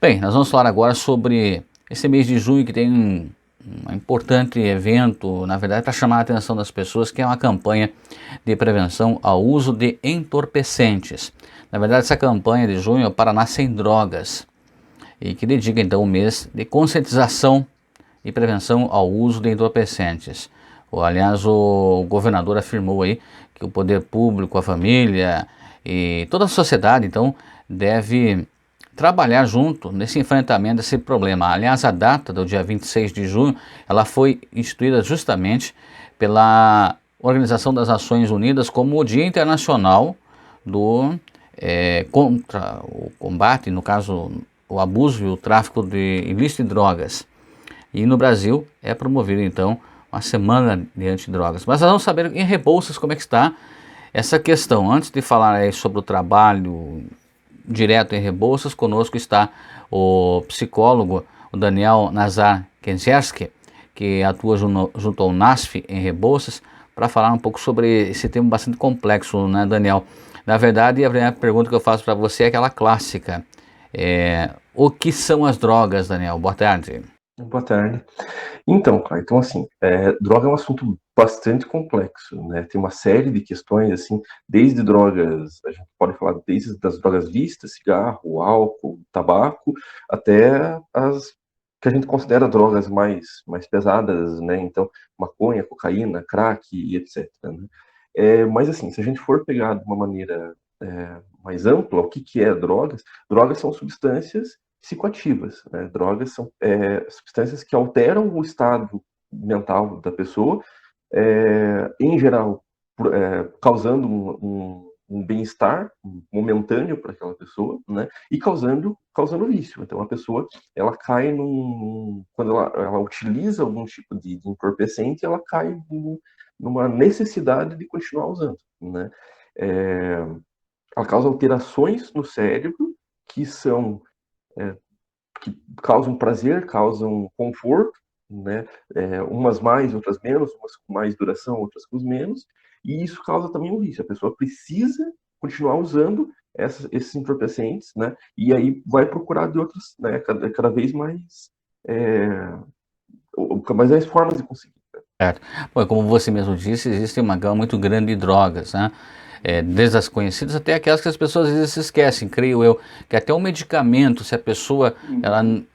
Bem, nós vamos falar agora sobre esse mês de junho que tem um importante evento, na verdade, para chamar a atenção das pessoas, que é uma campanha de prevenção ao uso de entorpecentes. Na verdade, essa campanha de junho é o Paraná Sem Drogas e que dedica então um mês de conscientização e prevenção ao uso de entorpecentes. Aliás, o governador afirmou aí que o poder público, a família e toda a sociedade então deve trabalhar junto nesse enfrentamento desse problema. Aliás, a data do dia 26 de junho, ela foi instituída justamente pela Organização das Nações Unidas como o Dia Internacional do contra o combate, no caso, o abuso e o tráfico de ilícito de drogas. E no Brasil é promovido então uma semana de antidrogas. Mas nós vamos saber em Rebouças como é que está essa questão. Antes de falar aí sobre o trabalho direto em Rebouças, conosco está o psicólogo, o Daniel Nazar Kenzierski, que atua junto ao NASF em Rebouças, para falar um pouco sobre esse tema bastante complexo, né, Daniel? Na verdade, a primeira pergunta que eu faço para você é aquela clássica. O que são as drogas, Daniel? Boa tarde. Boa tarde. Então, cara, então assim, droga é um assunto bastante complexo, né? Tem uma série de questões, assim, desde drogas, a gente pode falar desde das drogas listas, cigarro, álcool, tabaco, até as que a gente considera drogas mais pesadas, né? Então, maconha, cocaína, crack e etc, né? Mas assim, se a gente for pegar de uma maneira mais ampla, o que que é drogas? Drogas são substâncias psicoativas, né? Drogas são substâncias que alteram o estado mental da pessoa, em geral, causando um bem-estar momentâneo para aquela pessoa, né? E causando vício. Então a pessoa ela cai quando ela utiliza algum tipo de entorpecente, ela cai numa necessidade de continuar usando, né? É, ela causa alterações no cérebro que são que causam prazer, causam conforto, né? Umas mais, outras menos, umas com mais duração, outras com menos, e isso causa também um vício. A pessoa precisa continuar usando esses entorpecentes, né? E aí vai procurar de outros, né? Cada vez é, mais formas de conseguir. Certo. Bom, como você mesmo disse, existe uma gama muito grande de drogas, né? Desde as conhecidas até aquelas que as pessoas às vezes se esquecem, creio eu, que até um medicamento, se a pessoa,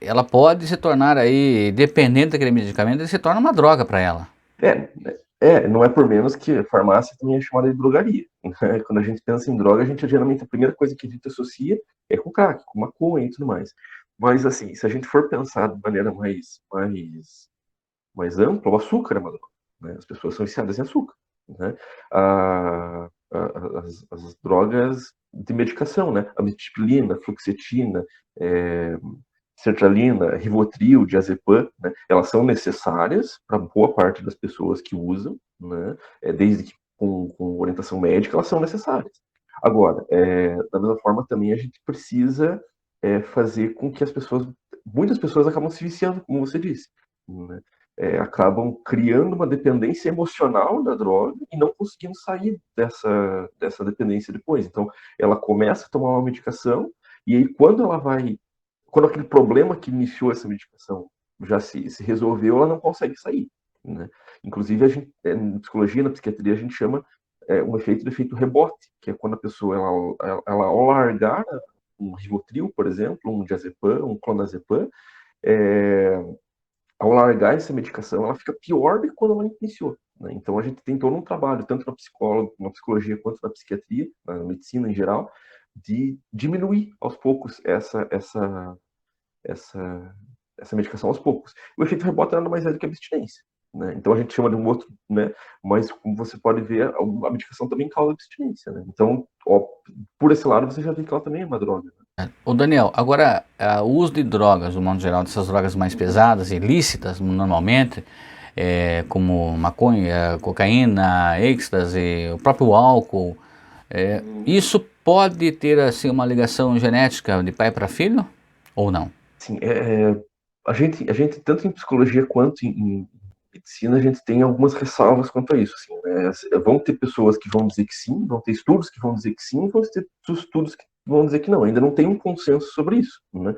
ela pode se tornar aí, dependente daquele medicamento, ele se torna uma droga para ela. Não é por menos que a farmácia também é chamada de drogaria, né? Quando a gente pensa em droga, a gente geralmente a primeira coisa que a gente associa é com crack, com maconha e tudo mais. Mas assim, se a gente for pensar de maneira mais ampla, o açúcar é uma droga, né? As pessoas são viciadas em açúcar, né? As drogas de medicação, né? A amitriptilina, fluoxetina, é, sertralina, Rivotril, diazepam, né? Elas são necessárias para boa parte das pessoas que usam, né? Desde que com orientação médica, elas são necessárias. Agora, da mesma forma, também a gente precisa fazer com que muitas pessoas acabam se viciando, como você disse, né? Acabam criando uma dependência emocional da droga e não conseguindo sair dessa dependência depois. Então, ela começa a tomar uma medicação e aí quando aquele problema que iniciou essa medicação já se resolveu, ela não consegue sair, né? Inclusive, na psicologia, na psiquiatria, a gente chama um efeito de efeito rebote, que é quando a pessoa, ela ao largar um Rivotril, por exemplo, um diazepam, um clonazepam, é, ao largar essa medicação, ela fica pior do que quando ela iniciou, né? Então, a gente tem todo um trabalho, tanto na psicologia quanto na psiquiatria, na medicina em geral, de diminuir aos poucos essa, essa medicação aos poucos. O efeito rebote nada mais é do que a abstinência, né? Então a gente chama de um outro, né? Mas como você pode ver, a medicação também causa abstinência, né? Então, ó, por esse lado, você já vê que ela também é uma droga, né? Ô Daniel, agora, o uso de drogas, no modo geral, dessas drogas mais pesadas, ilícitas, normalmente, como maconha, cocaína, êxtase, o próprio álcool, isso pode ter, assim, uma ligação genética de pai para filho ou não? Assim, a gente, tanto em psicologia quanto em medicina, a gente tem algumas ressalvas quanto a isso, assim, né? Vão ter pessoas que vão dizer que sim, vão ter estudos que vão dizer que sim, vão ter estudos que vão dizer que não. Ainda não tem um consenso sobre isso, né?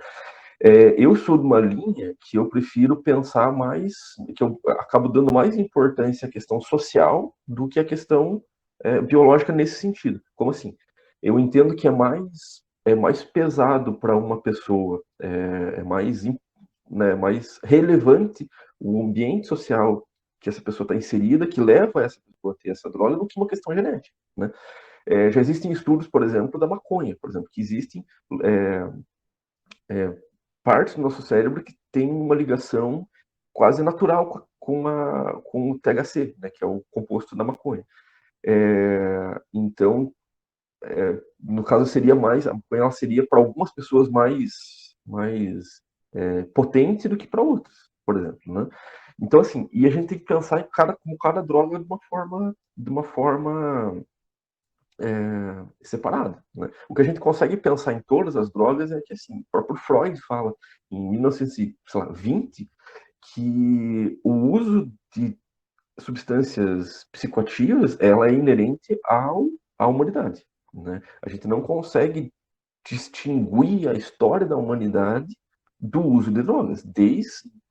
Eu sou de uma linha que eu prefiro pensar mais, que eu acabo dando mais importância à questão social do que à questão biológica nesse sentido. Como assim? Eu entendo que é mais pesado para uma pessoa, é mais, né, mais relevante o ambiente social que essa pessoa está inserida, que leva essa pessoa a ter essa droga, do que uma questão genética, né? Já existem estudos, por exemplo, da maconha, por exemplo, que existem é, partes do nosso cérebro que tem uma ligação quase natural com o THC, né, que é o composto da maconha. Então, no caso, seria mais, a maconha ela seria para algumas pessoas mais potente do que para outras, por exemplo, né? Então, assim, e a gente tem que pensar em como cada droga de uma forma separada, né? O que a gente consegue pensar em todas as drogas é que, assim, o próprio Freud fala em 1920 que o uso de substâncias psicoativas ela é inerente à humanidade, né? A gente não consegue distinguir a história da humanidade do uso de drogas,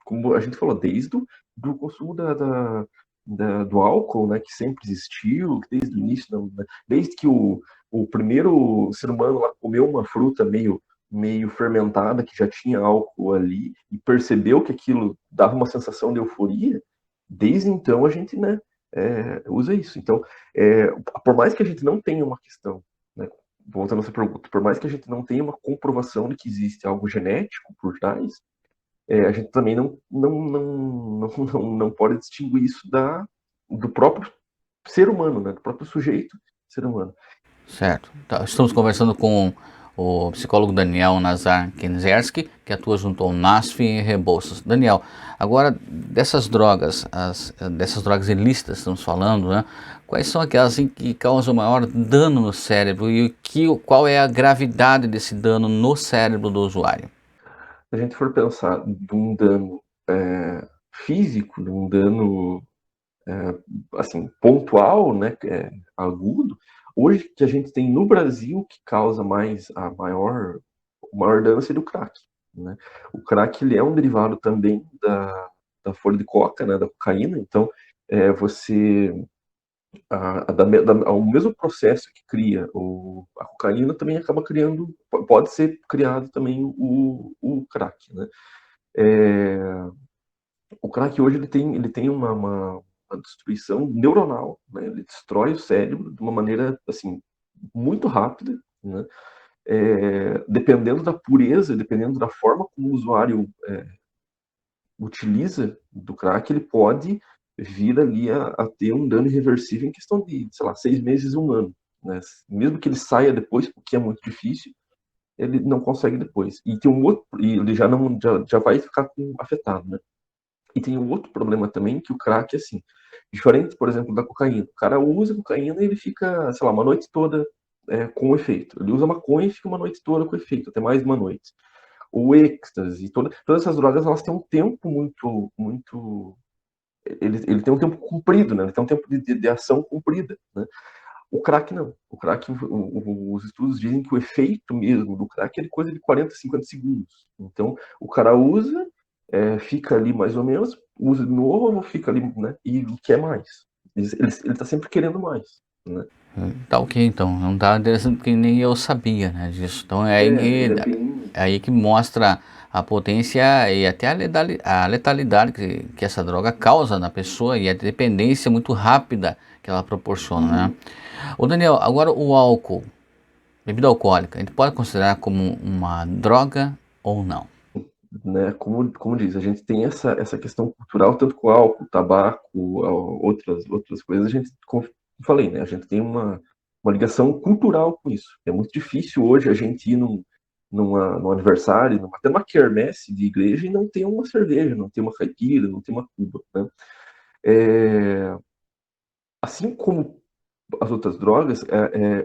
como a gente falou, desde do consumo do álcool, né, que sempre existiu, desde o início, desde que o primeiro ser humano lá comeu uma fruta meio fermentada, que já tinha álcool ali, e percebeu que aquilo dava uma sensação de euforia, desde então a gente, né, usa isso. Então, por mais que a gente não tenha uma questão, né, voltando a essa pergunta, por mais que a gente não tenha uma comprovação de que existe algo genético por trás, a gente também não pode distinguir isso do próprio ser humano, né? Do próprio sujeito ser humano. Certo. Tá, estamos conversando com o psicólogo Daniel Nazar Kinzerski, que atua junto ao NASF e Rebouças. Daniel, agora dessas drogas ilícitas estamos falando, né? Quais são aquelas assim, que causam maior dano no cérebro e qual é a gravidade desse dano no cérebro do usuário? Se a gente for pensar de um dano físico, de um dano assim, pontual, né, agudo, hoje que a gente tem no Brasil que causa o maior dano seria o crack, né? O crack ele é um derivado também da folha de coca, né, da cocaína, então você o mesmo processo que cria a cocaína também acaba criando, pode ser criado também o crack, né? É, o crack hoje ele tem uma destruição neuronal, né? Ele destrói o cérebro de uma maneira assim muito rápida, né? Dependendo da pureza, dependendo da forma como o usuário utiliza do crack, ele pode vir ali a ter um dano irreversível em questão de, sei lá, 6 meses, um ano, né? Mesmo que ele saia depois, porque é muito difícil, ele não consegue depois. E tem um outro, e ele já vai ficar afetado, né? E tem um outro problema também, que o crack, assim, diferente, por exemplo, da cocaína. O cara usa cocaína e ele fica, sei lá, uma noite toda com efeito. Ele usa maconha e fica uma noite toda com efeito, até mais uma noite. O êxtase, todas essas drogas, elas têm um tempo muito... Ele tem um tempo comprido, né? Ele tem um tempo de ação comprida, né? O crack não. O crack, os estudos dizem que o efeito mesmo do crack é de coisa de 40, 50 segundos. Então, o cara usa, fica ali mais ou menos, usa de novo, fica ali, né? E quer mais. Ele tá sempre querendo mais, né? Tá ok, então. Não tá interessante porque nem eu sabia, né, disso. Então Ele é bem... é aí que mostra a potência e até a letalidade que essa droga causa na pessoa e a dependência muito rápida que ela proporciona, né? Uhum. Ô Daniel, agora o álcool, bebida alcoólica, a gente pode considerar como uma droga ou não? Né? Como diz, a gente tem essa questão cultural, tanto com álcool, tabaco, outras coisas, a gente, como falei, né? A gente tem uma ligação cultural com isso. É muito difícil hoje a gente ir num aniversário, até numa quermesse de igreja e não ter uma cerveja, não ter uma caipira, não ter uma cuba, né? É, assim como as outras drogas,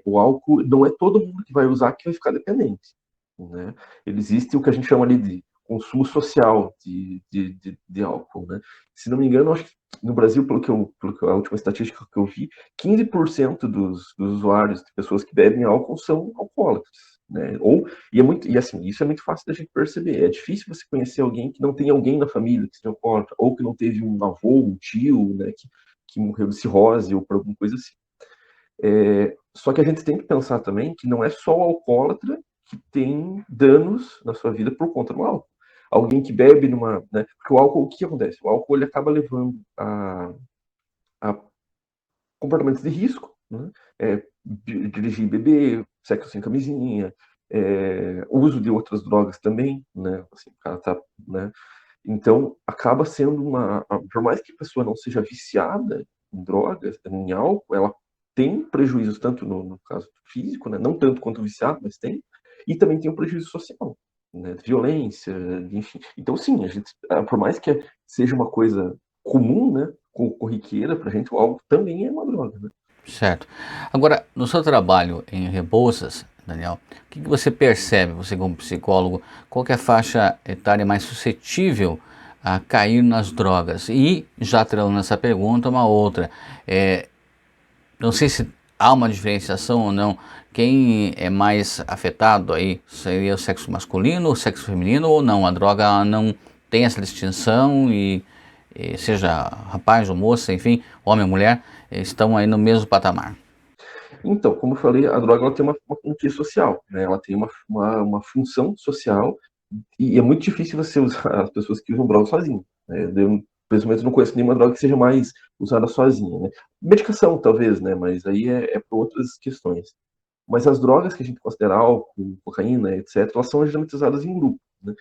o álcool não é todo mundo que vai usar que vai ficar dependente, né? Ele existe o que a gente chama ali de consumo social de álcool, né? Se não me engano, acho que no Brasil, a última estatística que eu vi, 15% dos usuários, de pessoas que bebem álcool, são alcoólatras, né? E assim, isso é muito fácil da gente perceber. É difícil você conhecer alguém que não tem alguém na família que seja alcoólatra, ou que não teve um avô, um tio, né, que morreu de cirrose ou por alguma coisa assim. Só que a gente tem que pensar também que não é só o alcoólatra que tem danos na sua vida por conta do álcool. Alguém que bebe né, porque o álcool, o que acontece? O álcool ele acaba levando a comportamentos de risco, né? Dirigir e beber, sexo sem camisinha, uso de outras drogas também, né? Assim, o cara tá, né? Então, acaba sendo por mais que a pessoa não seja viciada em drogas, em álcool, ela tem prejuízos tanto no caso físico, né? Não tanto quanto o viciado, mas tem, e também tem um prejuízo social, né? Violência, enfim. Então, sim, por mais que seja uma coisa comum, né? Corriqueira pra gente, o álcool também é uma droga, né? Certo. Agora, no seu trabalho em Rebouças, Daniel, o que você percebe, você como psicólogo, qual que é a faixa etária mais suscetível a cair nas drogas? E, já atrelando essa pergunta, uma outra, não sei se há uma diferenciação ou não, quem é mais afetado aí seria o sexo masculino, o sexo feminino ou não? A droga não tem essa distinção e seja rapaz ou moça, enfim, homem ou mulher, estão aí no mesmo patamar. Então, como eu falei, a droga ela tem uma quantia social, né? Ela tem uma função social e é muito difícil você usar as pessoas que usam droga sozinhas, né? Eu, pessoalmente, não conheço nenhuma droga que seja mais usada sozinha, né? Medicação, talvez, né? Mas aí é por outras questões. Mas as drogas que a gente considera álcool, cocaína, etc., elas são geralmente usadas em grupo, né?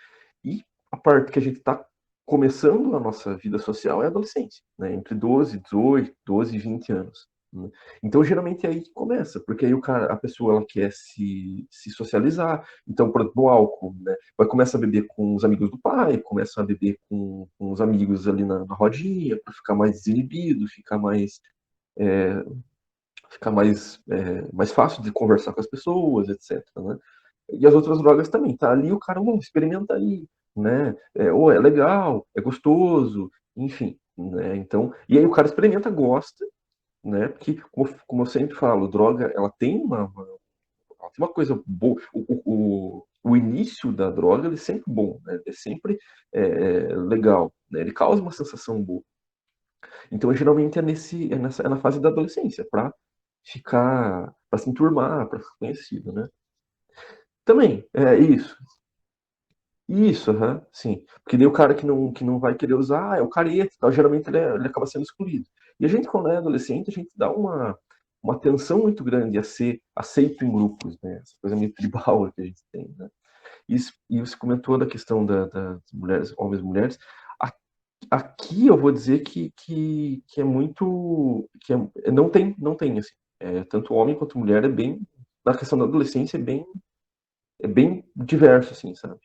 E a parte que a gente está começando a nossa vida social é a adolescência, né? Entre 12, 18, 12 e 20 anos. Né? Então, geralmente é aí que começa, porque aí a pessoa ela quer se socializar. Então, por exemplo, no álcool, né? Vai começar a beber com os amigos do pai, começa a beber com os amigos ali na rodinha, para ficar mais desinibido, ficar mais fácil de conversar com as pessoas, etc. Né? E as outras drogas também, tá ali o cara, experimenta aí, né? Ou é legal, é gostoso, enfim, né? Então, e aí o cara experimenta, gosta, né? Porque, como eu sempre falo, droga, ela tem uma coisa boa. O início da droga ele é sempre bom, né? É sempre legal, né? Ele causa uma sensação boa. Então, geralmente é na fase da adolescência, para se enturmar, para ficar conhecido, né? Também, é isso. Isso, aham, sim. Porque daí o cara que não vai querer usar é o careta, e tal, geralmente ele acaba sendo excluído. E a gente, quando é adolescente, a gente dá uma atenção muito grande a ser aceito em grupos, né? Essa coisa meio tribal que a gente tem, né? E você comentou da questão das mulheres, homens e mulheres. A- Aqui eu vou dizer que é muito. Não tem, assim. Tanto homem quanto mulher na questão da adolescência, é bem diverso, assim, sabe?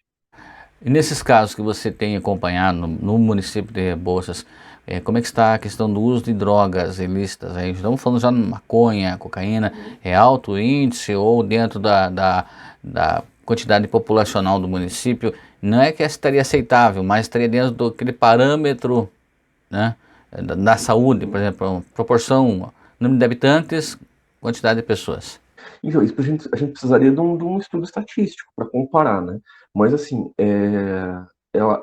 E nesses casos que você tem acompanhado no município de Rebouças, como é que está a questão do uso de drogas ilícitas? Aí estamos falando já de maconha, cocaína, é alto índice ou dentro da quantidade populacional do município? Não é que estaria aceitável, mas estaria dentro daquele parâmetro, né, da saúde, por exemplo, proporção, número de habitantes, quantidade de pessoas. Então, isso a gente precisaria de um estudo estatístico para comparar, né? Mas, assim, ela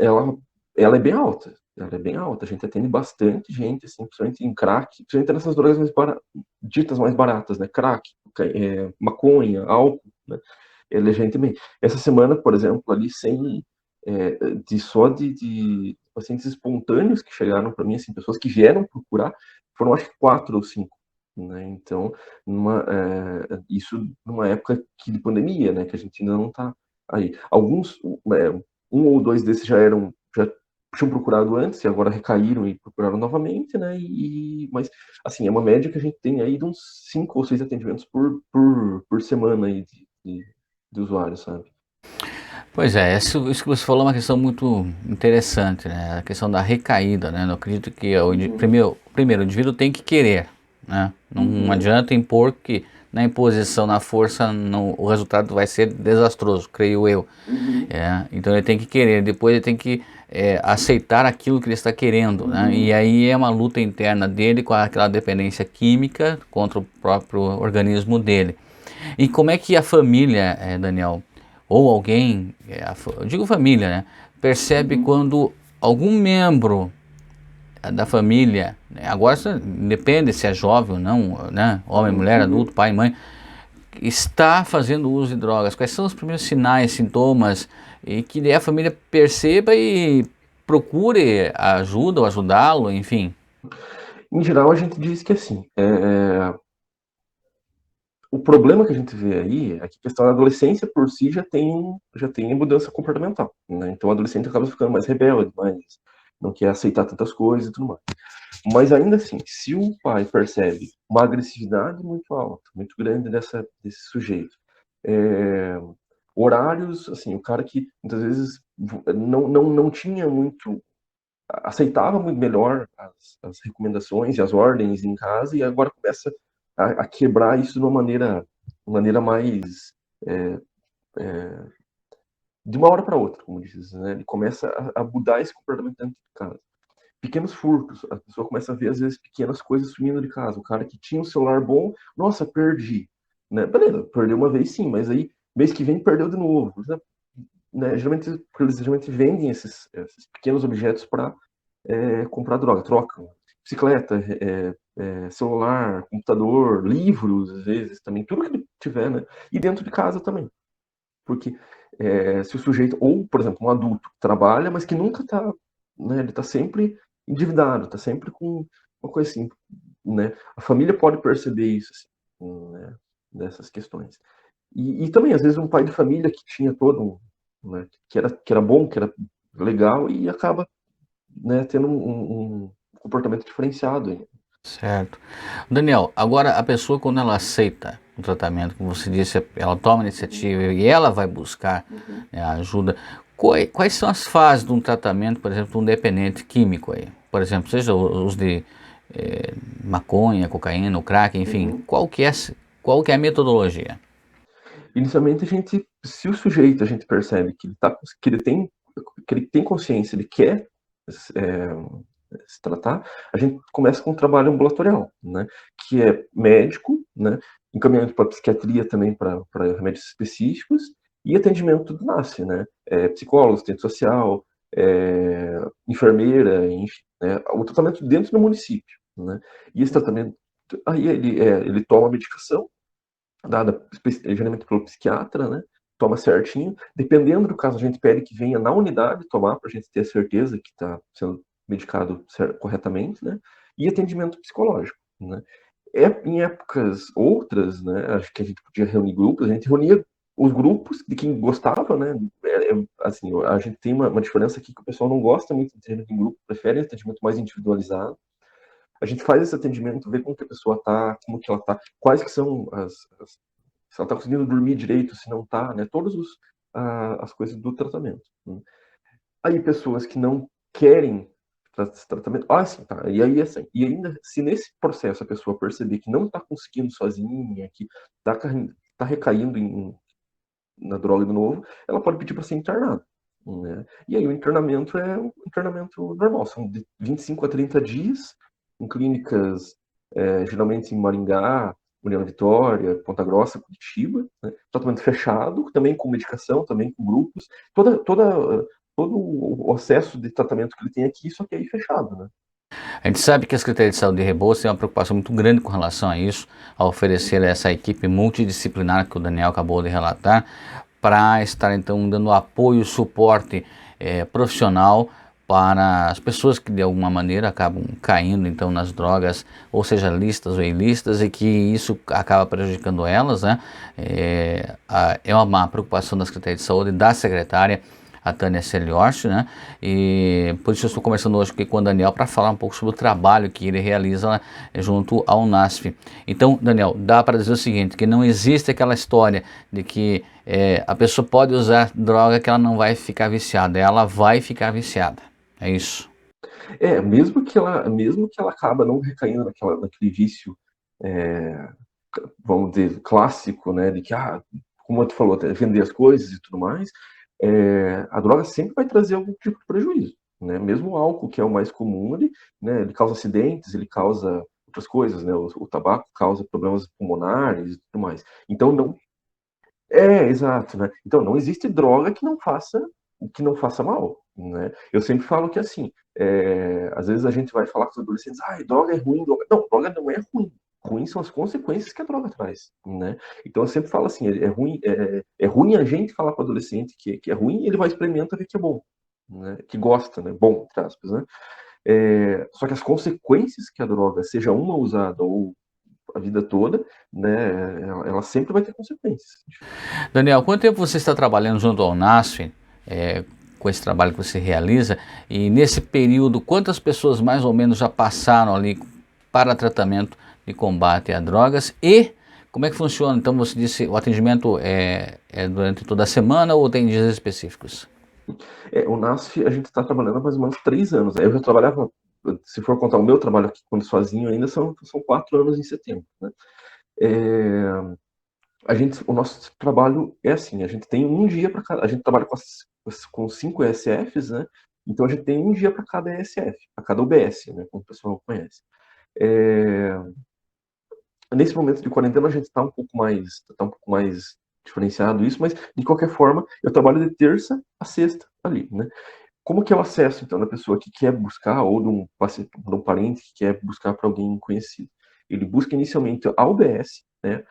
é bem alta. Ela é bem alta. A gente atende bastante gente, assim, principalmente em crack, principalmente nessas drogas ditas mais baratas, né? Crack, maconha, álcool, né? Ele é gente bem. Essa semana, por exemplo, ali, só de pacientes espontâneos que chegaram para mim, assim, pessoas que vieram procurar, foram acho que 4 ou 5. Né? Então, isso numa época de pandemia, né, que a gente ainda não está aí. Alguns, um ou dois desses já tinham procurado antes e agora recaíram e procuraram novamente, né? Mas, assim, é uma média que a gente tem aí de uns 5 ou 6 atendimentos por semana aí de usuários, sabe? Pois é, isso que você falou é uma questão muito interessante, né? A questão da recaída, né? Eu acredito que Uhum, primeiro, o indivíduo tem que querer, né? Não uhum, adianta impor que na imposição, na força, o resultado vai ser desastroso, creio eu. uhum, Então ele tem que querer, depois ele tem que aceitar aquilo que ele está querendo, né? E uhum, aí é uma luta interna dele com aquela dependência química contra o próprio organismo dele. E como é que a família, Daniel, ou alguém, eu digo família, né, percebe Uhum. quando algum membro da família, né, agora depende se é jovem ou não, né, homem, mulher, adulto, Uhum. pai, mãe, está fazendo uso de drogas? Quais são os primeiros sinais, sintomas, e que daí a família perceba e procure ajuda ou ajudá-lo, enfim. Em geral, a gente diz que assim, o problema que a gente vê aí é que a questão da adolescência por si já tem mudança comportamental, né? Então o adolescente acaba ficando mais rebelde, mais não quer aceitar tantas coisas e tudo mais. Mas ainda assim, se o pai percebe uma agressividade muito alta, muito grande desse sujeito, é, horários, assim, o cara que muitas vezes não tinha muito, aceitava muito melhor as recomendações e as ordens em casa e agora começa a quebrar isso de uma maneira mais de uma hora para outra, como dizes, né? Ele começa a mudar esse comportamento dentro de casa. Pequenos furtos, a pessoa começa a ver às vezes pequenas coisas sumindo de casa. O cara que tinha um celular bom, nossa, perdi, né? Beleza, perdeu uma vez sim, mas aí mês que vem perdeu de novo, né? Geralmente, porque eles geralmente vendem esses pequenos objetos para comprar droga, trocam bicicleta, celular, computador, livros, às vezes também, tudo que ele tiver, né? E dentro de casa também, porque se o sujeito, ou por exemplo, um adulto trabalha, mas que nunca está, né? Ele está sempre endividado, está sempre com uma coisa assim, né? A família pode perceber isso, assim, né? Dessas questões. E também, às vezes, um pai de família que tinha todo né, que era bom, que era legal, e acaba, né, tendo um comportamento diferenciado. Certo. Daniel, agora a pessoa quando ela aceita o tratamento, como você disse, ela toma a iniciativa e ela vai buscar, né, a ajuda. Quais são as fases de um tratamento, por exemplo, de um dependente químico aí? Por exemplo, seja os de maconha, cocaína, o crack, enfim, Uhum. qual que é a metodologia? Inicialmente, se o sujeito a gente percebe que ele tem consciência, ele quer se tratar, a gente começa com um trabalho ambulatorial, né? Que é médico, né? Encaminhamento para psiquiatria também para remédios específicos e atendimento do NASF, né? Psicólogo, assistente social, enfermeira, enfim, né? O tratamento dentro do município, né? E esse tratamento, aí ele toma a medicação dada geralmente pelo psiquiatra, né? Toma certinho. Dependendo do caso, a gente pede que venha na unidade tomar para a gente ter a certeza que está sendo medicado corretamente, né? E atendimento psicológico, né? Em épocas outras, né? Acho que a gente podia reunir grupos, a gente reunia os grupos de quem gostava, né? Assim, a gente tem uma diferença aqui que o pessoal não gosta muito de atendimento em grupo, prefere atendimento mais individualizado. A gente faz esse atendimento, vê como que a pessoa tá, como que ela tá, quais que são se ela tá conseguindo dormir direito, se não tá, né? Todas as coisas do tratamento, né? Aí pessoas que não querem esse tratamento, sim, tá. E aí assim, e ainda se nesse processo a pessoa perceber que não está conseguindo sozinha, que está tá recaindo na droga de novo, ela pode pedir para ser internada, né? E aí o internamento é um internamento normal, são de 25 a 30 dias, em clínicas, geralmente em Maringá, União Vitória, Ponta Grossa, Curitiba, né? Tratamento fechado, também com medicação, também com grupos, todo o acesso de tratamento que ele tem aqui, só que aí fechado, né? A gente sabe que a Secretaria de Saúde de Rebouças tem uma preocupação muito grande com relação a isso, a oferecer essa equipe multidisciplinar que o Daniel acabou de relatar, para estar então dando apoio, suporte profissional para as pessoas que de alguma maneira acabam caindo então nas drogas, ou seja, listas ou ilícitas, e que isso acaba prejudicando elas, né? É uma preocupação da Secretaria de Saúde, da secretária, a Tânia Celiorce, né? E por isso eu estou conversando hoje aqui com o Daniel para falar um pouco sobre o trabalho que ele realiza, né, junto ao NASF. Então, Daniel, dá para dizer o seguinte, que não existe aquela história de que a pessoa pode usar droga que ela não vai ficar viciada, ela vai ficar viciada. É isso. Mesmo que ela acaba não recaindo naquele vício, é, vamos dizer, clássico, né, de que, como tu falou, até vender as coisas e tudo mais, a droga sempre vai trazer algum tipo de prejuízo, né? Mesmo o álcool, que é o mais comum, ele causa acidentes, ele causa outras coisas, né? O tabaco causa problemas pulmonares e tudo mais. Então não exato, né? Então não existe droga que não faça mal, né? Eu sempre falo que assim, às vezes a gente vai falar com os adolescentes, droga é ruim, droga... Não, droga não é ruim. Ruim são as consequências que a droga traz, né? Então eu sempre falo assim, é ruim a gente falar para o adolescente que é ruim, ele vai experimentar ver que é bom, né? Que gosta, né? Bom, entre aspas, né? Só que as consequências que a droga, seja uma usada ou a vida toda, né? Ela sempre vai ter consequências. Daniel, quanto tempo você está trabalhando junto ao NASF, com esse trabalho que você realiza? E nesse período, quantas pessoas mais ou menos já passaram ali para tratamento de combate a drogas? E como é que funciona? Então você disse, o atendimento é durante toda a semana ou tem dias específicos? O NASF, a gente está trabalhando há mais ou menos 3 anos. Eu já trabalhava, se for contar o meu trabalho aqui quando sozinho, ainda são 4 anos em setembro, né? É, o nosso trabalho é assim, a gente tem um dia para cada, a gente trabalha com 5 ESFs, né? Então a gente tem um dia para cada ESF, para cada UBS, né? Como o pessoal conhece. É, Nesse momento de quarentena a gente está um pouco mais diferenciado isso, mas de qualquer forma eu trabalho de terça a sexta ali, né? Como que é o acesso, então, da pessoa que quer buscar, ou de um parente que quer buscar para alguém conhecido? Ele busca inicialmente a UBS, né,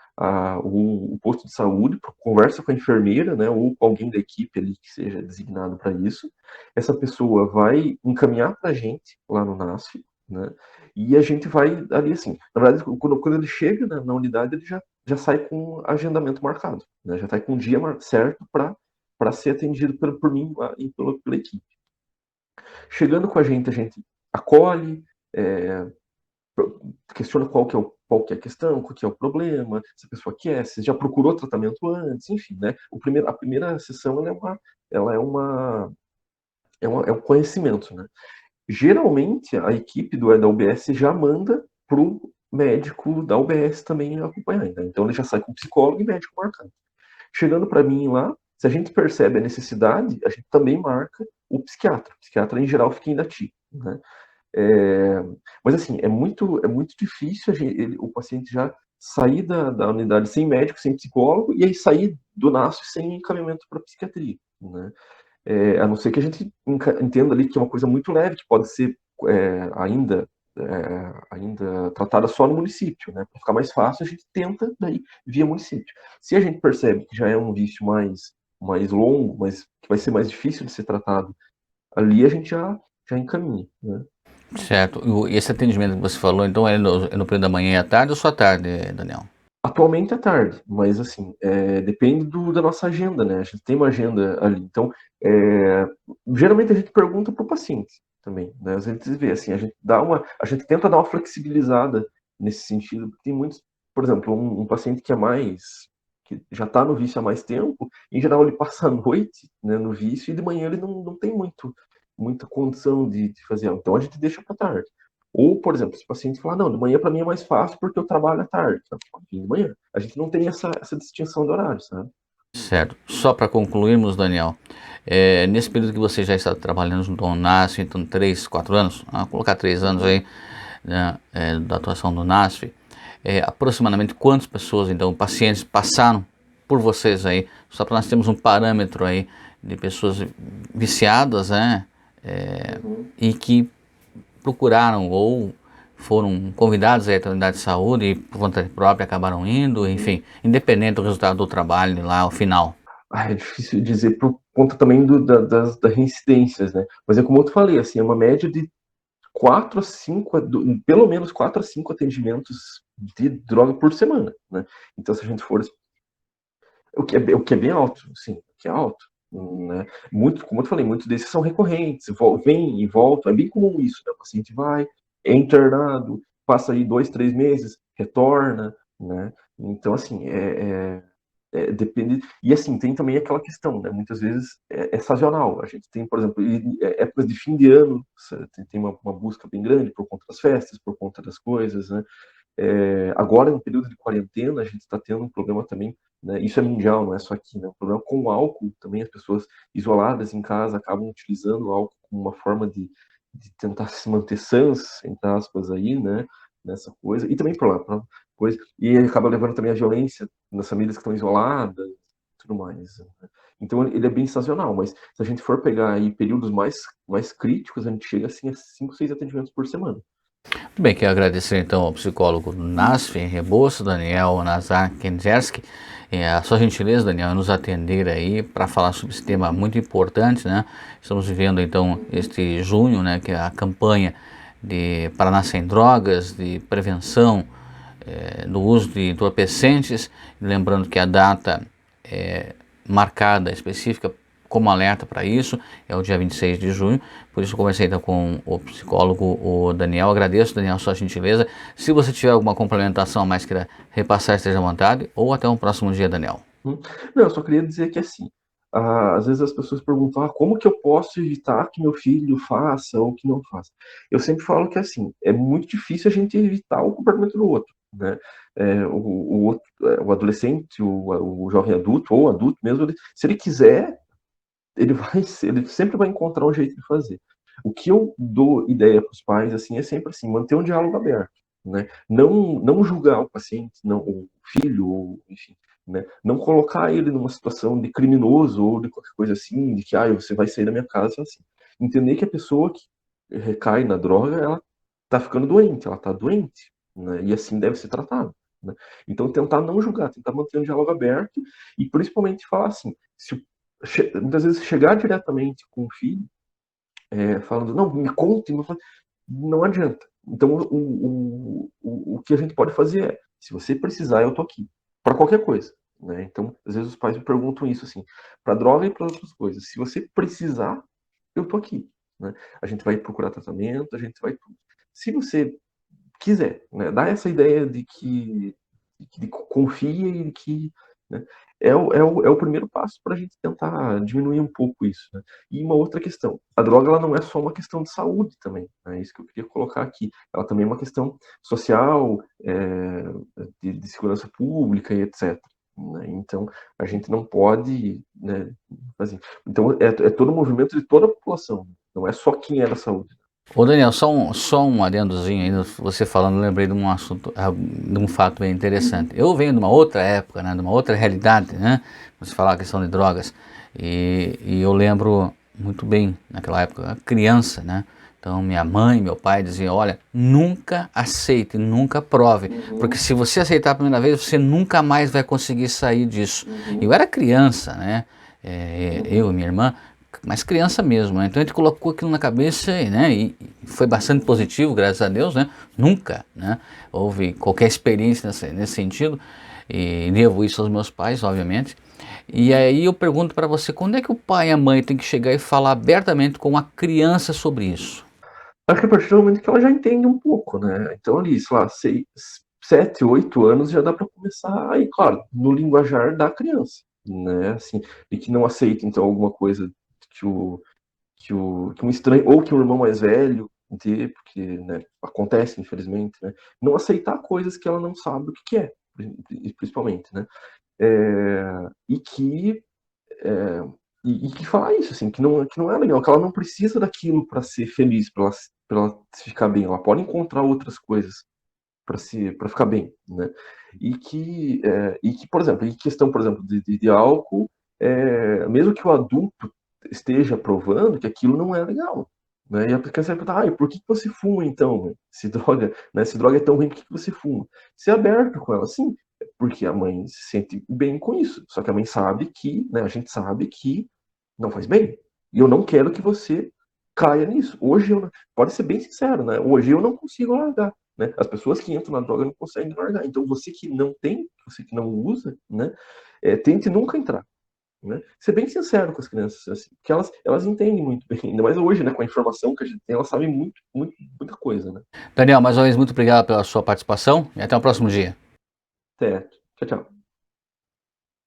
o posto de saúde, conversa com a enfermeira, né, ou com alguém da equipe ali que seja designado para isso. Essa pessoa vai encaminhar para a gente lá no NASF, né, e a gente vai ali assim. Na verdade, quando ele chega na unidade, ele já sai com agendamento marcado, né, já está com um dia certo para ser atendido por mim e pela equipe. Chegando com a gente acolhe, é, questiona qual que é a questão, qual que é o problema, se a pessoa quer, se já procurou tratamento antes, enfim, né? A primeira sessão ela é um conhecimento, né? Geralmente a equipe da UBS já manda pro médico da UBS também acompanhar, né? Então ele já sai com psicólogo e médico marcando. Chegando para mim lá, se a gente percebe a necessidade, a gente também marca o psiquiatra. O psiquiatra, em geral, fica inativo, né? É, mas, assim, é muito difícil o paciente já sair da unidade sem médico, sem psicólogo, e aí sair do NASF sem encaminhamento para psiquiatria, né? A não ser que a gente entenda ali que é uma coisa muito leve, que pode ser ainda tratada só no município, né? Para ficar mais fácil, a gente tenta daí via município. Se a gente percebe que já é um vício mais longo, mas que vai ser mais difícil de ser tratado, ali a gente já encaminha, né? Certo. E esse atendimento que você falou, então é no período da manhã e à tarde ou só à tarde, Daniel? Atualmente é tarde, mas assim, depende da nossa agenda, né? A gente tem uma agenda ali. Então, é, geralmente a gente pergunta para o paciente também, né? A gente vê assim, a gente tenta dar uma flexibilizada nesse sentido, porque tem muitos, por exemplo, um paciente que já está no vício há mais tempo, em geral ele passa a noite, né, no vício e de manhã ele não tem muita condição de fazer. Então a gente deixa para tarde. Ou, por exemplo, se o paciente falar, não, de manhã para mim é mais fácil porque eu trabalho à tarde. Então, pode vir de manhã. A gente não tem essa distinção de horário, sabe? Certo. Só para concluirmos, Daniel, nesse período que você já está trabalhando junto ao NASF, então 3, 4 anos, vamos colocar 3 anos aí, né, da atuação do NASF, aproximadamente quantas pessoas, então, pacientes passaram por vocês aí, só para nós termos um parâmetro aí de pessoas viciadas, né, Uhum. e que procuraram ou foram convidados a ir à unidade de saúde e por vontade própria acabaram indo, enfim, independente do resultado do trabalho lá ao final. É difícil dizer por conta também das reincidências, né? Mas é como eu te falei, assim, é uma média de 4 a 5, pelo menos 4 a 5 atendimentos de droga por semana, né? Então, se a gente for, o que é bem alto, sim, o que é alto, né? Muito, como eu te falei, muitos desses são recorrentes, vêm e voltam, é bem comum isso, né? O paciente vai, é internado, passa aí 2, 3 meses, retorna, né? Então, assim, depende. E assim, tem também aquela questão, né? Muitas vezes é sazonal. A gente tem, por exemplo, épocas de fim de ano, tem uma busca bem grande por conta das festas, por conta das coisas, né? Agora, no período de quarentena, a gente está tendo um problema também, né? Isso é mundial, não é só aqui, né? Um problema com o álcool também. As pessoas isoladas em casa acabam utilizando o álcool como uma forma de tentar se manter sãs, entre aspas, aí, né? nessa coisa, e também por coisa, e acaba levando também a violência nas famílias que estão isoladas, e tudo mais, né. Então ele é bem sazonal, mas se a gente for pegar aí períodos mais críticos, a gente chega assim a 5, 6 atendimentos por semana. Muito bem, quero agradecer então ao psicólogo Nasf Rebouças, Daniel Nazar Kenzerski, a sua gentileza, Daniel, em nos atender aí para falar sobre esse tema muito importante, né? Estamos vivendo então este junho, né, que é a campanha de Paraná Sem Drogas, de prevenção do uso de entorpecentes, lembrando que a data é marcada, específica, como alerta para isso, é o dia 26 de junho, por isso eu conversei então com o psicólogo, o Daniel. Agradeço, Daniel, sua gentileza. Se você tiver alguma complementação a mais queira repassar, esteja à vontade, ou até um próximo dia, Daniel. Não, eu só queria dizer que assim, às vezes as pessoas perguntam, como que eu posso evitar que meu filho faça ou que não faça? Eu sempre falo que assim, é muito difícil a gente evitar o comportamento do outro, né? O adolescente, o jovem adulto ou o adulto mesmo, se ele quiser, ele sempre vai encontrar um jeito de fazer. O que eu dou ideia para os pais assim é sempre assim, manter um diálogo aberto, né? Não julgar o paciente, não o filho, ou, enfim, né? Não colocar ele numa situação de criminoso ou de qualquer coisa assim, de que você vai sair da minha casa assim. Entender que a pessoa que recai na droga, ela tá ficando doente, ela tá doente, né? E assim deve ser tratado, né? Então tentar não julgar, tentar manter um diálogo aberto e principalmente falar assim, se o muitas vezes chegar diretamente com o filho, falando, não, me conte, não adianta. Então, o que a gente pode fazer é, se você precisar, eu tô aqui, para qualquer coisa, né? Então, às vezes os pais me perguntam isso assim, para droga e para outras coisas. Se você precisar, eu tô aqui, né? A gente vai procurar tratamento, a gente vai tudo. Se você quiser, né? Dá essa ideia de que confia e de que, né? É o primeiro passo para a gente tentar diminuir um pouco isso, né? E uma outra questão, a droga ela não é só uma questão de saúde também, né? É isso que eu queria colocar aqui. Ela também é uma questão social, de segurança pública e etc. Né? Então a gente não pode, né? Assim, então é todo o movimento de toda a população, não é só quem é da saúde. Ô Daniel, só um adendozinho ainda, você falando, eu lembrei de um assunto, de um fato bem interessante. Eu venho de uma outra época, né, de uma outra realidade, né, você falar a questão de drogas, e eu lembro muito bem, naquela época, criança, né, então minha mãe, meu pai diziam, olha, nunca aceite, nunca prove, porque se você aceitar a primeira vez, você nunca mais vai conseguir sair disso. Eu era criança, né, eu e minha irmã, mas criança mesmo, né? Então a gente colocou aquilo na cabeça, né? E foi bastante positivo, graças a Deus, né? Nunca, né? Houve qualquer experiência nesse sentido, e devo isso aos meus pais, obviamente. E aí eu pergunto para você, quando é que o pai e a mãe têm que chegar e falar abertamente com a criança sobre isso? Acho que a partir do momento que ela já entende um pouco, né? Então ali, sei lá, 7, 8 anos já dá para começar aí, claro, no linguajar da criança, né? Assim, e que não aceita então alguma coisa que que um estranho ou que um irmão mais velho dê, porque, né, acontece infelizmente, né? Não aceitar coisas que ela não sabe o que é, principalmente, né? E que é, e que falar isso, assim, que não é legal, que ela não precisa daquilo para ser feliz, para ela ficar bem. Ela pode encontrar outras coisas para ficar bem, né? E que, por exemplo, em questão, por exemplo, de álcool, mesmo que o adulto esteja provando que aquilo não é legal, né? E a criança vai perguntar, por que você fuma então? Se droga, né? Se droga é tão ruim, por que você fuma? Ser aberto com ela, sim, porque a mãe se sente bem com isso. Só que a mãe sabe que, né? A gente sabe que não faz bem. E eu não quero que você caia nisso. Hoje pode ser bem sincero, né? Hoje eu não consigo largar, né? As pessoas que entram na droga não conseguem largar. Então você que não tem, você que não usa, né? Tente nunca entrar. Né? Ser bem sincero com as crianças, assim, que elas entendem muito bem, ainda mais hoje, né, com a informação que a gente tem, elas sabem muita coisa, né? Daniel, mais uma vez, muito obrigado pela sua participação e até o próximo dia. Até. Tchau, tchau.